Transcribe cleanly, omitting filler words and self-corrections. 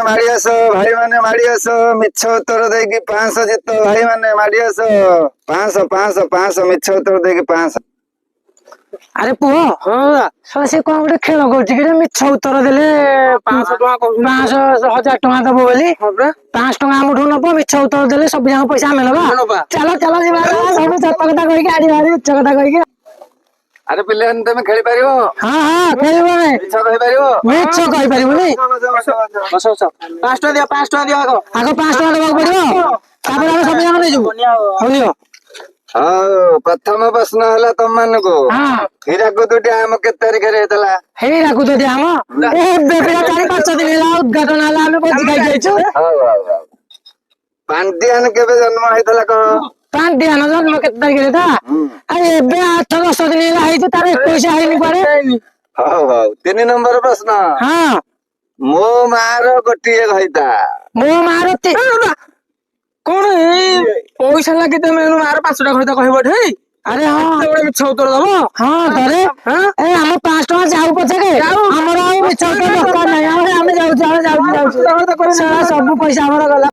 माड़ी आस भाई माने माड़ी आस मिछ उत्तर देगी 500 जित भाई माने माड़ी आस 500 500 500 मिछ उत्तर देगी 500 अरे पुओ हाँ से कौन गोटे खेल कर मिछ उत्तर देले 500 1000 टका दबो बोली 500 टका आमठू नब मिछ उत्तर देले सब जाक पैसा आमे नबा चलो चलो जीवा सब सत कथा कहि गाड़ी मारी उच्च कथा कहि अरे पिले तुम खेली पारिबो हां खेलबो नै मिछ कहि पारिबो मिछ कहि पारिबो नै 5 टका दियो 5 टका दियो आगो 5 टका देबा पड़ियो तापर हम सब जाक नै जबो होलियो हाँ प्रथम प्रश्न है तुम मान को हीराकुद डैम के तारीख रे हेतला हीराकुद डैम ए बेबेरा 4-5 दिन होला उद्घाटन होला हम भोज खाइ जाइछु पांड्यान केबे जन्म हेतला को पांड्यान जन्म के तारीख रे था अरे बे 8-10 दिन होला हेतु तारे पैसा आइनी परे हां हां 3 नंबर प्रश्न हां मो मार गोटिए घइता मो मारती कौन पैसा लगे तुम मार 5 टका खरीदा कहबो ठे अरे हां बड़े मिछ उत्तर दबो हां धरे ए हम 5 टका जाऊ पछे के हमर आ मिछ उत्तर दरकार नै हम जाऊ सब पैसा हमर गला